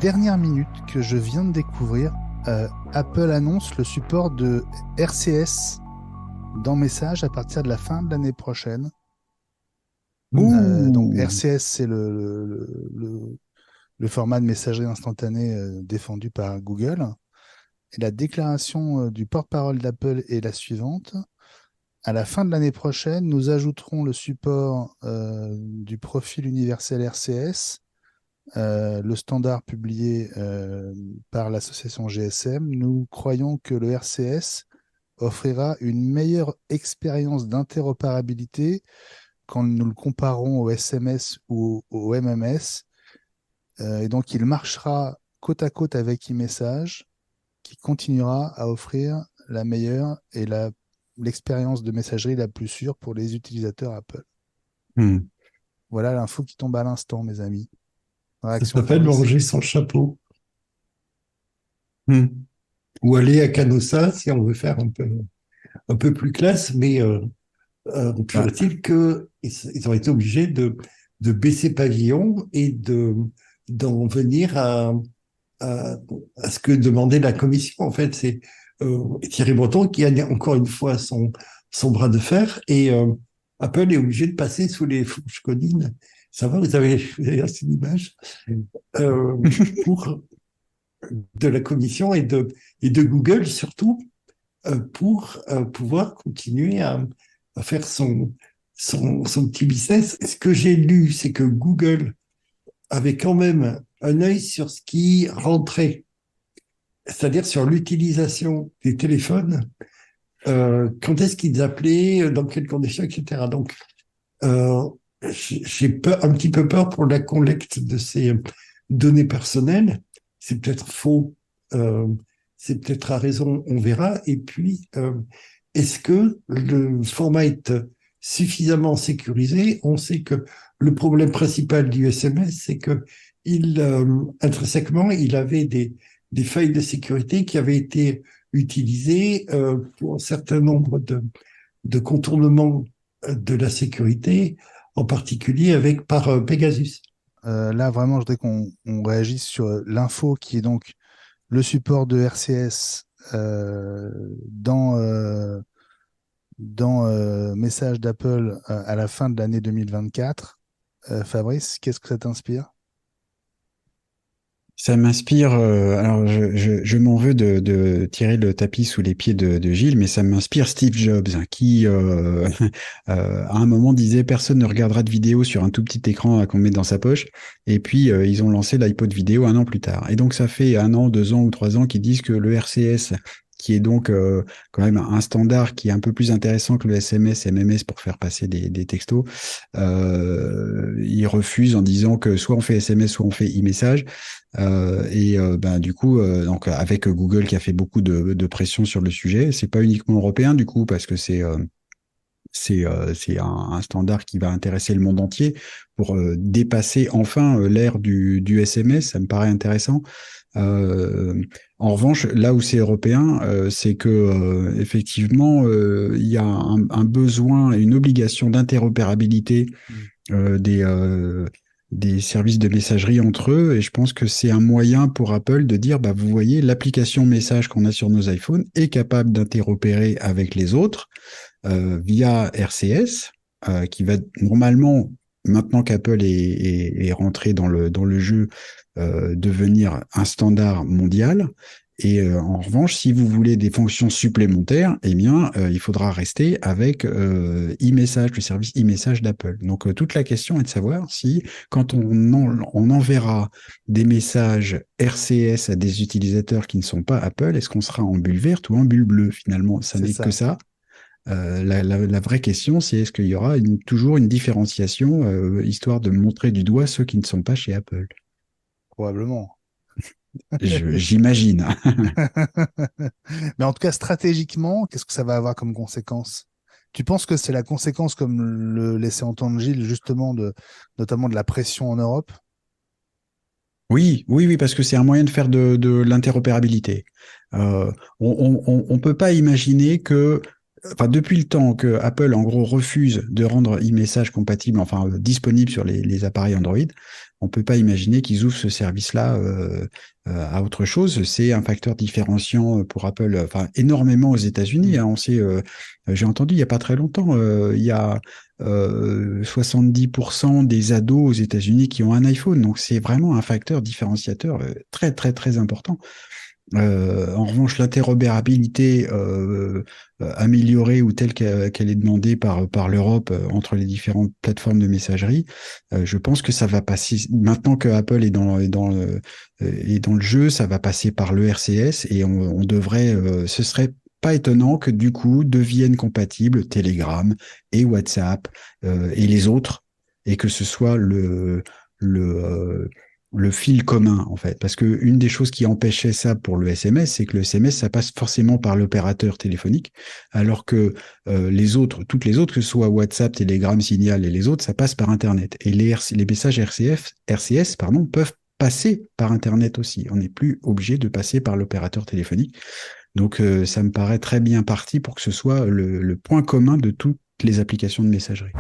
dernières minutes que je viens de découvrir. Apple annonce le support de RCS dans Message à partir de la fin de l'année prochaine. Donc Ouh. RCS, c'est le format de messagerie instantanée défendu par Google. Et la déclaration du porte-parole d'Apple est la suivante. À la fin de l'année prochaine, nous ajouterons le support du profil universel RCS, le standard publié par l'association GSM. Nous croyons que le RCS offrira une meilleure expérience d'interopérabilité quand nous le comparons au SMS ou au MMS. Et donc, il marchera côte à côte avec eMessage, qui continuera à offrir la meilleure et l'expérience de messagerie la plus sûre pour les utilisateurs Apple. Hmm. Voilà l'info qui tombe à l'instant, mes amis. Ça Réaction s'appelle Fabrice. manger son chapeau. Hmm. Ou aller à Canossa si on veut faire un peu plus classe, mais toujours Bah, est-il qu'ils ont été obligés de baisser pavillon et d'en venir à, à ce que demandait la commission. En fait, c'est Thierry Breton qui a encore une fois son bras de fer et Apple est obligé de passer sous les fourches codines. Ça va, vous avez assez d'image euh, pour de la commission et de Google surtout pour pouvoir continuer à faire son petit business. Ce que j'ai lu, c'est que Google avait quand même un œil sur ce qui rentrait, c'est-à-dire sur l'utilisation des téléphones, quand est-ce qu'ils appelaient, dans quelles conditions, etc. Donc, euh, j'ai un petit peu peur pour la collecte de ces données personnelles. C'est peut-être faux, euh, c'est peut-être à raison, on verra. Et puis, est-ce que le format est suffisamment sécurisé? On sait que le problème principal du SMS, c'est que intrinsèquement, il avait des failles de sécurité qui avaient été utilisées pour un certain nombre de contournements de la sécurité, en particulier par Pegasus. là, vraiment, je voudrais qu'on réagisse sur l'info qui est donc le support de RCS dans message d'Apple à la fin de l'année 2024. Fabrice, qu'est-ce que ça t'inspire? Ça m'inspire, alors je m'en veux de tirer le tapis sous les pieds de Gilles, mais ça m'inspire Steve Jobs, hein, qui à un moment disait personne ne regardera de vidéo sur un tout petit écran qu'on met dans sa poche, et puis ils ont lancé l'iPod vidéo un an plus tard. Et donc ça fait un an, 2 ans ou 3 ans qu'ils disent que le RCS, qui est donc quand même un standard qui est un peu plus intéressant que le SMS, MMS pour faire passer des textos, ils refusent en disant que soit on fait SMS, soit on fait e-message. Ben, du coup, donc avec Google qui a fait beaucoup de pression sur le sujet, c'est pas uniquement européen du coup parce que c'est un standard qui va intéresser le monde entier pour dépasser enfin l'ère du SMS. Ça me paraît intéressant. Euh, En revanche, là où c'est européen, c'est que effectivement, il y a un besoin et une obligation d'interopérabilité Mm. des services de messagerie entre eux. Et je pense que c'est un moyen pour Apple de dire, bah, vous voyez, l'application message qu'on a sur nos iPhones est capable d'interopérer avec les autres via RCS, qui va normalement, maintenant qu'Apple est rentré dans le jeu, devenir un standard mondial. Et en revanche, si vous voulez des fonctions supplémentaires, eh bien, il faudra rester avec e-message, le service e-message d'Apple. Donc, toute la question est de savoir si, quand on enverra des messages RCS à des utilisateurs qui ne sont pas Apple, est-ce qu'on sera en bulle verte ou en bulle bleue finalement? Ça C'est n'est que ça, ça. La vraie question, c'est est-ce qu'il y aura toujours une différenciation, histoire de montrer du doigt ceux qui ne sont pas chez Apple? probablement. J'imagine. Mais en tout cas, stratégiquement, qu'est-ce que ça va avoir comme conséquence? Tu penses que c'est la conséquence, comme le laissait entendre Gilles, justement, notamment de la pression en Europe? Oui, oui, oui, parce que c'est un moyen de faire de l'interopérabilité. On peut pas imaginer que enfin, depuis le temps que Apple, en gros, refuse de rendre e-message compatible, enfin, disponible sur les appareils Android, on peut pas imaginer qu'ils ouvrent ce service-là à autre chose. C'est un facteur différenciant pour Apple, enfin, énormément aux États-Unis. Hein. On sait, j'ai entendu il y a pas très longtemps, il y a 70% des ados aux États-Unis qui ont un iPhone. Donc, c'est vraiment un facteur différenciateur très, très, très important. En revanche, l'interopérabilité améliorée ou telle qu'elle est demandée par l'Europe entre les différentes plateformes de messagerie, je pense que ça va passer. Maintenant que Apple est dans le jeu, ça va passer par le RCS et on devrait. Ce serait pas étonnant que du coup deviennent compatibles Telegram et WhatsApp et les autres et que ce soit le le fil commun, en fait. Parce que une des choses qui empêchait ça pour le SMS, c'est que le SMS, ça passe forcément par l'opérateur téléphonique, alors que toutes les autres, que ce soit WhatsApp, Telegram, Signal et les autres, ça passe par Internet. Et les messages RCS, pardon, peuvent passer par Internet aussi. On n'est plus obligé de passer par l'opérateur téléphonique. Donc, ça me paraît très bien parti pour que ce soit le point commun de toutes les applications de messagerie.